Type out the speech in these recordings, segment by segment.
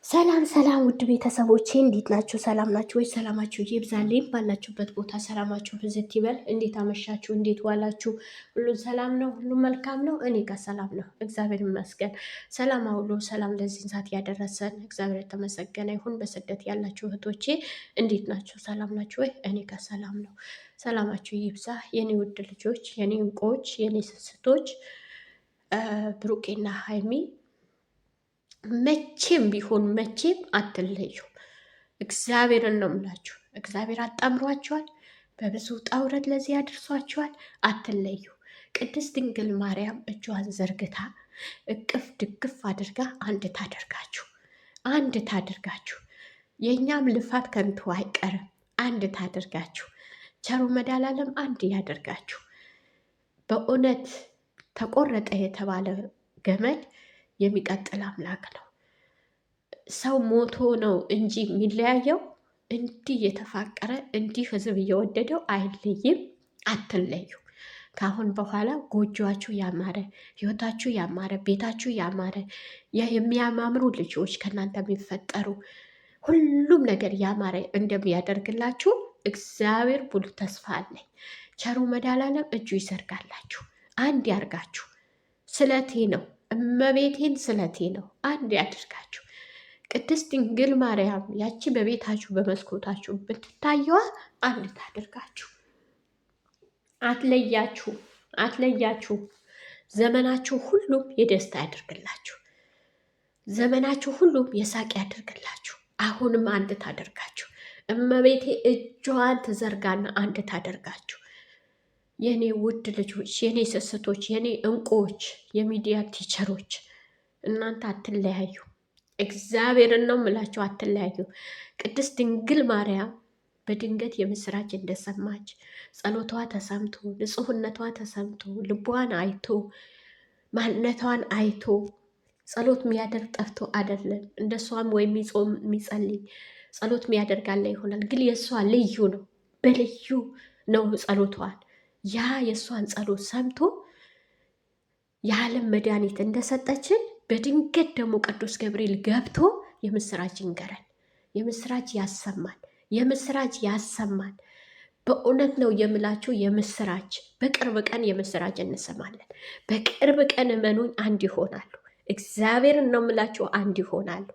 ሰላም ሰላም ውድ ቤተሰቦቼ እንዴት ናችሁ? ሰላም ናችሁ ወይ? ሰላማችሁ ይብዛልኝ። ባላችሁበት ቦታ ሰላማችሁ ብዝት ይበል። እንዴት አመሻችሁ? እንዴት ዋላችሁ? ሁሉን ሰላም ነው? ሁሉም መልካም ነው? እኔ ጋር ሰላም ነው፣ እግዚአብሔር ይመስገን። ሰላም አውሎ ሰላም ለዚህ ሰዓት ያደረሰን እግዚአብሔር የተመሰገነ ይሁን። በስደት ያላችሁ እህቶቼ እንዴት ናችሁ? ሰላም ናችሁ ወይ? እኔ ጋር ሰላም ነው። ሰላማችሁ ይብዛ የኔ ውድ ልጆች፣ የኔ እንቁዎች፣ የኔ ስስቶች ብሩኬና ሀይሚ መቼም ቢሆን መቼም አትለዩ። እግዚአብሔርን ነው የምላችሁ። እግዚአብሔር አጣምሯቸዋል። በብዙ ውጣ ውረድ ለዚህ ያደርሷቸዋል። አትለዩ። ቅድስት ድንግል ማርያም እጇን ዘርግታ እቅፍ ድግፍ አድርጋ አንድ ታደርጋችሁ፣ አንድ ታደርጋችሁ። የእኛም ልፋት ከንቱ አይቀርም። አንድ ታደርጋችሁ። ቸሩ መድኃኔዓለም አንድ ያደርጋችሁ። በእውነት ተቆረጠ የተባለ ገመድ የሚቀጥል አምላክ ነው። ሰው ሞቶ ነው እንጂ የሚለያየው። እንዲህ የተፋቀረ እንዲህ ህዝብ እየወደደው አይለይም። አትለዩ። ከአሁን በኋላ ጎጆዋችሁ ያማረ፣ ህይወታችሁ ያማረ፣ ቤታችሁ ያማረ፣ የሚያማምሩ ልጆች ከእናንተ የሚፈጠሩ ሁሉም ነገር ያማረ እንደሚያደርግላችሁ እግዚአብሔር ሙሉ ተስፋ አለኝ። ቸሩ መድኃኔዓለም እጁ ይዘርጋላችሁ፣ አንድ ያርጋችሁ። ስለቴ ነው እመቤቴን ስለቴ ነው አንድ ያድርጋችሁ። ቅድስት ድንግል ማርያም ያቺ በቤታችሁ በመስኮታችሁ ብትታየዋ አንድ ታድርጋችሁ። አትለያችሁ፣ አትለያችሁ። ዘመናችሁ ሁሉም የደስታ ያድርግላችሁ። ዘመናችሁ ሁሉም የሳቅ ያድርግላችሁ። አሁንም አንድ ታደርጋችሁ። እመቤቴ እጇን ትዘርጋና አንድ ታደርጋችሁ። የኔ ውድ ልጆች፣ የኔ ስስቶች፣ የኔ እንቁዎች፣ የሚዲያ ቲቸሮች እናንተ አትለያዩ። እግዚአብሔርን ነው የምላቸው፣ አትለያዩ። ቅድስት ድንግል ማርያም በድንገት የምስራች እንደሰማች ጸሎቷ ተሰምቶ ንጹሕነቷ ተሰምቶ ልቧን አይቶ ማንነቷን አይቶ ጸሎት የሚያደርግ ጠፍቶ አይደለም። እንደሷም ወይ የሚጾም የሚጸልይ ጸሎት የሚያደርጋለ ይሆናል፣ ግን የእሷ ልዩ ነው። በልዩ ነው ጸሎቷን። ያ የእሷን ጸሎት ሰምቶ የዓለም መድኃኒት እንደሰጠችን በድንገት ደግሞ ቅዱስ ገብርኤል ገብቶ የምስራች ይንገረን፣ የምስራች ያሰማን፣ የምስራች ያሰማን። በእውነት ነው የምላችሁ የምስራች። በቅርብ ቀን የምስራች እንሰማለን። በቅርብ ቀን እመኑኝ አንድ ይሆናሉ። እግዚአብሔርን ነው የምላችሁ አንድ ይሆናሉ።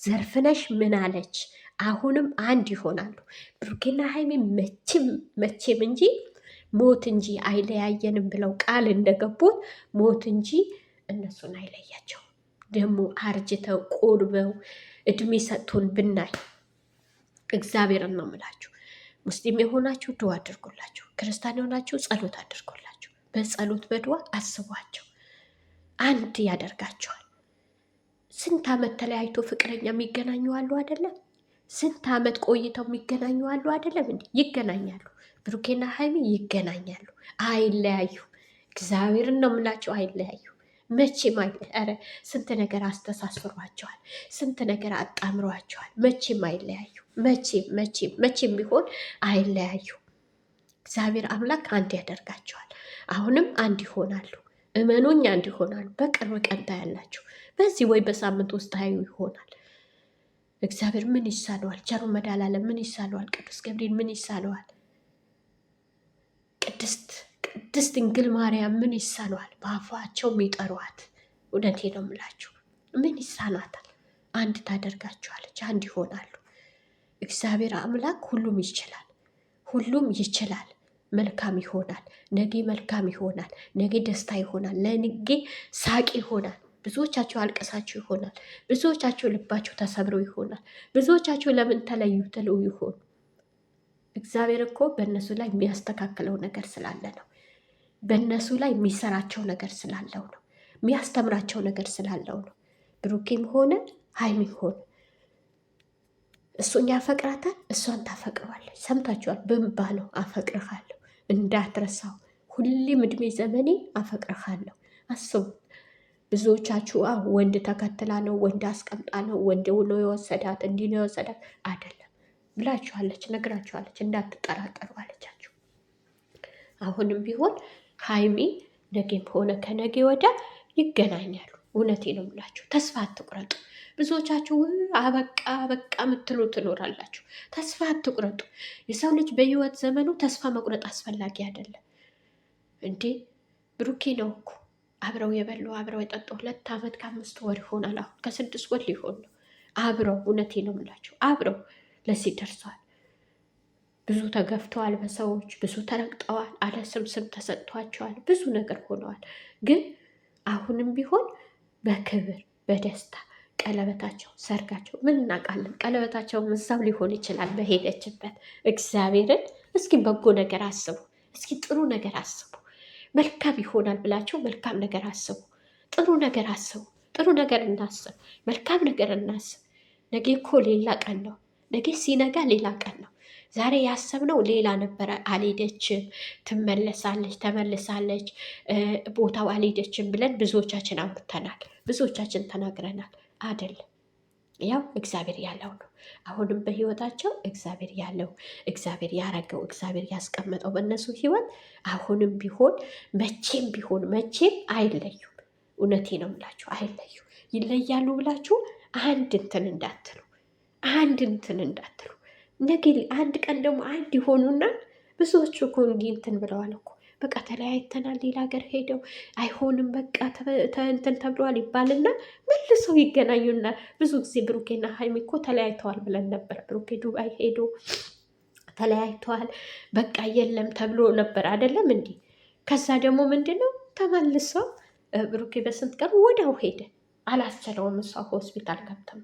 ዘርፍነሽ ምን አለች? አሁንም አንድ ይሆናሉ። ብሩኬና ሀይሚ መቼም እንጂ ሞት እንጂ አይለያየንም ብለው ቃል እንደገቡት ሞት እንጂ እነሱን አይለያቸው። ደግሞ አርጅተው ቆርበው እድሜ ሰጥቶን ብናይ እግዚአብሔርን ነው የምላችሁ። ሙስሊም የሆናችሁ ድዋ አድርጎላችሁ፣ ክርስቲያን የሆናችሁ ጸሎት አድርጎላችሁ፣ በጸሎት በድዋ አስቧቸው። አንድ ያደርጋቸዋል። ስንት ዓመት ተለያይቶ ፍቅረኛ የሚገናኙ አሉ አይደለም? ስንት ዓመት ቆይተው የሚገናኙ አሉ አይደለም? እንዲ ይገናኛሉ። ብሩኬና ሀይሚ ይገናኛሉ፣ አይለያዩ። እግዚአብሔርን ነው የምላቸው፣ አይለያዩ መቼም። ኧረ ስንት ነገር አስተሳስሯቸዋል፣ ስንት ነገር አጣምሯቸዋል። መቼም አይለያዩ። መቼም ቢሆን አይለያዩ። እግዚአብሔር አምላክ አንድ ያደርጋቸዋል። አሁንም አንድ ይሆናሉ። እመኑኝ አንድ ይሆናሉ። በቅርብ ቀን ታያላችሁ። በዚህ ወይ በሳምንት ውስጥ ታዩ ይሆናል። እግዚአብሔር ምን ይሳለዋል? ቸሩ መድኃኔዓለም ምን ይሳለዋል? ቅዱስ ገብርኤል ምን ይሳለዋል? ቅድስት ድንግል ማርያም ምን ይሳነዋል? በአፋቸው የሚጠሯት እውነቴ ነው የምላችሁ ምን ይሳናታል? አንድ ታደርጋችኋለች፣ አንድ ይሆናሉ። እግዚአብሔር አምላክ ሁሉም ይችላል፣ ሁሉም ይችላል። መልካም ይሆናል። ነገ መልካም ይሆናል። ነገ ደስታ ይሆናል። ለነገ ሳቅ ይሆናል። ብዙዎቻችሁ አልቀሳችሁ ይሆናል። ብዙዎቻችሁ ልባችሁ ተሰብረው ይሆናል። ብዙዎቻችሁ ለምን ተለዩ ትለው ይሆን። እግዚአብሔር እኮ በእነሱ ላይ የሚያስተካክለው ነገር ስላለ ነው። በእነሱ ላይ የሚሰራቸው ነገር ስላለው ነው። የሚያስተምራቸው ነገር ስላለው ነው። ብሩኬም ሆነ ሀይሚም ሆነ እሱን ያፈቅራታል፣ እሷን ታፈቅረዋለች። ሰምታችኋል። በእንባ ነው አፈቅርሃለሁ፣ እንዳትረሳው፣ ሁሌም እድሜ ዘመኔ አፈቅርሃለሁ። አስቡ። ብዙዎቻችሁ ወንድ ተከትላ ነው፣ ወንድ አስቀምጣ ነው፣ ወንድ ነው የወሰዳት፣ እንዲህ ነው የወሰዳት አይደለም ብላችኋለች፣ ነግራችኋለች። እንዳትጠራጠሩ አለቻችሁ። አሁንም ቢሆን ሀይሚ ነገም ሆነ ከነገ ወዲያ ይገናኛሉ። እውነቴ ነው የምላችሁ። ተስፋ አትቁረጡ። ብዙዎቻችሁ አበቃ በቃ የምትሉ ትኖራላችሁ። ተስፋ አትቁረጡ። የሰው ልጅ በህይወት ዘመኑ ተስፋ መቁረጥ አስፈላጊ አይደለም እንዴ። ብሩኬ ነው እኮ አብረው የበሉ አብረው የጠጡ 2 ዓመት ከ5 ወር ይሆናል። አሁን ከ6 ወር ሊሆን ነው አብረው። እውነቴ ነው የምላችሁ አብረው ለዚህ ደርሰዋል። ብዙ ተገፍተዋል በሰዎች ብዙ ተረግጠዋል። አለ ስም ተሰጥቷቸዋል። ብዙ ነገር ሆነዋል። ግን አሁንም ቢሆን በክብር በደስታ ቀለበታቸው፣ ሰርጋቸው ምን እናውቃለን። ቀለበታቸው እዛው ሊሆን ይችላል በሄደችበት። እግዚአብሔርን እስኪ በጎ ነገር አስቡ። እስኪ ጥሩ ነገር አስቡ። መልካም ይሆናል ብላችሁ መልካም ነገር አስቡ። ጥሩ ነገር አስቡ። ጥሩ ነገር እናስብ። መልካም ነገር እናስብ። ነገ እኮ ሌላ ቀን ነው። ነገ ሲነጋ ሌላ ቀን ነው። ዛሬ ያሰብነው ሌላ ነበረ። አልሄደችም፣ ትመለሳለች፣ ተመልሳለች፣ ቦታው አልሄደችም ብለን ብዙዎቻችን አውርተናል፣ ብዙዎቻችን ተናግረናል። አይደለም፣ ያው እግዚአብሔር ያለው ነው። አሁንም በህይወታቸው እግዚአብሔር ያለው፣ እግዚአብሔር ያረገው፣ እግዚአብሔር ያስቀመጠው በእነሱ ህይወት አሁንም ቢሆን መቼም ቢሆን መቼም አይለዩም። እውነቴ ነው የምላችሁ አይለዩ። ይለያሉ ብላችሁ አንድ እንትን እንዳትሉ፣ አንድ እንትን እንዳትሉ። ነገ አንድ ቀን ደግሞ አንድ ይሆኑና ብዙዎቹ እኮ እንዲህ እንትን ብለዋል እኮ በቃ ተለያይተናል፣ ሌላ ሀገር ሄደው አይሆንም በቃ እንትን ተብለዋል ይባልና መልሰው ይገናኙና ብዙ ጊዜ ብሩኬና ሀይሚ እኮ ተለያይተዋል ብለን ነበር። ብሩኬ ዱባይ ሄዶ ተለያይተዋል በቃ የለም ተብሎ ነበር አይደለም እንዲህ። ከዛ ደግሞ ምንድን ነው ተመልሰው ብሩኬ በስንት ቀን ወዲያው ሄደ። አላስቻለውም። እሷ ሆስፒታል ገብተም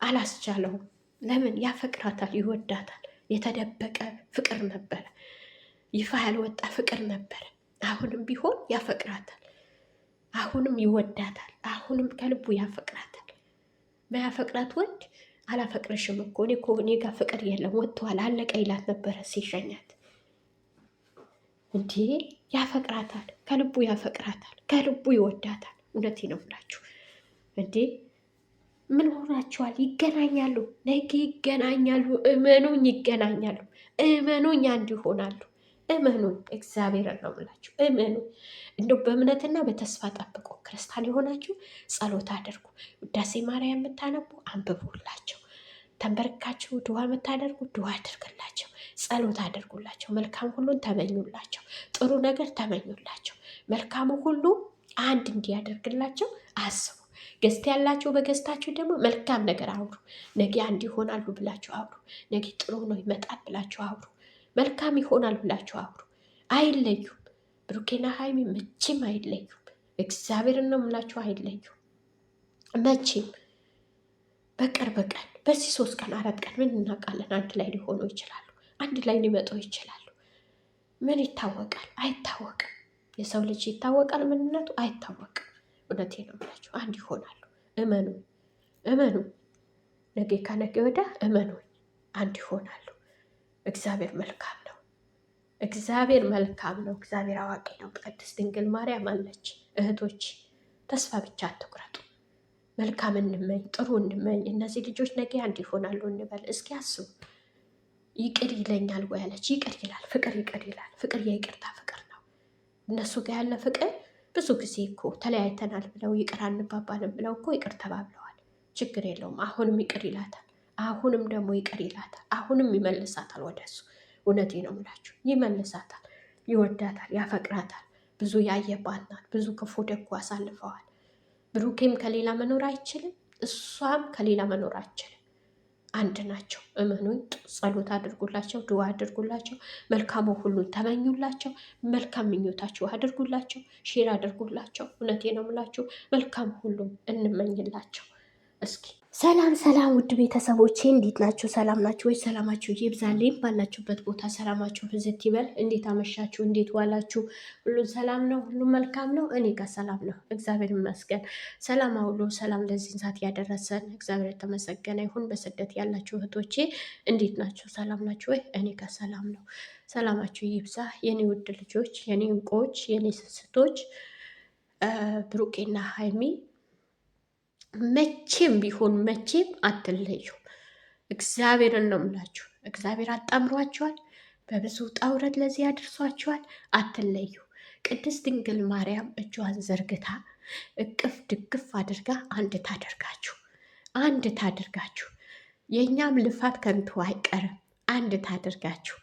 አላስቻለውም። ለምን? ያፈቅራታል፣ ይወዳታል። የተደበቀ ፍቅር ነበረ፣ ይፋ ያልወጣ ፍቅር ነበረ። አሁንም ቢሆን ያፈቅራታል፣ አሁንም ይወዳታል፣ አሁንም ከልቡ ያፈቅራታል። በያፈቅራት ወንድ አላፈቅርሽም እኮ እኔ ጋር ፍቅር የለም ወጥተዋል አለቀ ይላት ነበረ ሲሸኛት። እንዲህ ያፈቅራታል፣ ከልቡ ያፈቅራታል፣ ከልቡ ይወዳታል። እውነቴ ነው የምላችሁ እንዴ ምን ሆናችኋል? ይገናኛሉ፣ ነገ ይገናኛሉ። እመኑኝ ይገናኛሉ። እመኑኝ አንድ ይሆናሉ። እመኑኝ፣ እግዚአብሔርን ነው የምላችሁ። እመኑኝ። እንደው በእምነትና በተስፋ ጠብቁ። ክርስቲያን የሆናችሁ ጸሎት አድርጉ። ውዳሴ ማርያም የምታነቡ አንብቡላቸው። ተንበርካችሁ ድዋ የምታደርጉ ድዋ አድርግላቸው። ጸሎት አድርጉላቸው። መልካም ሁሉን ተመኙላቸው። ጥሩ ነገር ተመኙላቸው። መልካሙ ሁሉ አንድ እንዲያደርግላቸው አስቡ። ገዝት ያላችሁ በገዝታችሁ ደግሞ መልካም ነገር አውሩ። ነገ አንድ ይሆናሉ ብላችሁ አውሩ። ነገ ጥሩ ነው ይመጣል ብላችሁ አውሩ። መልካም ይሆናል ብላችሁ አውሩ። አይለዩም። ብሩኬና ሀይሚ መቼም አይለዩም። እግዚአብሔርን ነው የምላችሁ አይለዩም መቼም። በቅርብ ቀን በዚህ 3 ቀን 4 ቀን ምን እናውቃለን? አንድ ላይ ሊሆኑ ይችላሉ። አንድ ላይ ሊመጡ ይችላሉ። ምን ይታወቃል? አይታወቅም። የሰው ልጅ ይታወቃል ምንነቱ? አይታወቅም። እውነቴ ነው የምላችሁ አንድ ይሆናሉ። እመኑ፣ እመኑ። ነገ ከነገ ወዲያ እመኑ፣ አንድ ይሆናሉ። እግዚአብሔር መልካም ነው። እግዚአብሔር መልካም ነው። እግዚአብሔር አዋቂ ነው። ቅድስት ድንግል ማርያም አለች። እህቶች ተስፋ ብቻ አትቁረጡ። መልካም እንመኝ፣ ጥሩ እንመኝ። እነዚህ ልጆች ነገ አንድ ይሆናሉ እንበል። እስኪ አስቡ። ይቅር ይለኛል ወይ አለች። ይቅር ይላል። ፍቅር ይቅር ይላል። ፍቅር የይቅርታ ፍቅር ነው። እነሱ ጋር ያለ ፍቅር ብዙ ጊዜ እኮ ተለያይተናል ብለው ይቅር አንባባልም ብለው እኮ ይቅር ተባብለዋል። ችግር የለውም። አሁንም ይቅር ይላታል። አሁንም ደግሞ ይቅር ይላታል። አሁንም ይመልሳታል ወደሱ። እውነቴ ነው የምላችሁ ይመልሳታል። ይወዳታል፣ ያፈቅራታል። ብዙ ያየባት ናት። ብዙ ክፉ ደጉ አሳልፈዋል። ብሩኬም ከሌላ መኖር አይችልም፣ እሷም ከሌላ መኖር አይችልም። አንድ ናቸው። እመኑኝ። ጸሎት አድርጉላቸው፣ ድዋ አድርጉላቸው፣ መልካሙ ሁሉን ተመኙላቸው፣ መልካም ምኞታችሁ አድርጉላቸው፣ ሼር አድርጉላቸው። እውነቴ ነው የምላችሁ መልካም ሁሉም እንመኝላቸው። እስኪ ሰላም ሰላም፣ ውድ ቤተሰቦቼ እንዴት ናችሁ? ሰላም ናችሁ ወይ? ሰላማችሁ ይብዛልኝ። ባላችሁበት ቦታ ሰላማችሁ ብዝት ይበል። እንዴት አመሻችሁ? እንዴት ዋላችሁ? ሁሉም ሰላም ነው? ሁሉም መልካም ነው? እኔ ጋር ሰላም ነው፣ እግዚአብሔር ይመስገን። ሰላም አውሎ ሰላም ለዚህ ሰዓት ያደረሰን እግዚአብሔር የተመሰገነ ይሁን። በስደት ያላችሁ እህቶቼ እንዴት ናችሁ? ሰላም ናችሁ ወይ? እኔ ጋር ሰላም ነው። ሰላማችሁ ይብዛ የኔ ውድ ልጆች፣ የኔ እንቁዎች፣ የኔ ስስቶች ብሩኬና ሀይሚ መቼም ቢሆን መቼም አትለዩም። እግዚአብሔርን ነው የምላችሁ። እግዚአብሔር አጣምሯቸዋል። በብዙ ጣውረድ ለዚህ ያደርሷቸዋል። አትለዩ። ቅድስት ድንግል ማርያም እጇን ዘርግታ እቅፍ ድግፍ አድርጋ አንድ ታደርጋችሁ። የእኛም ልፋት ከንቱ አይቀርም። አንድ ታደርጋችሁ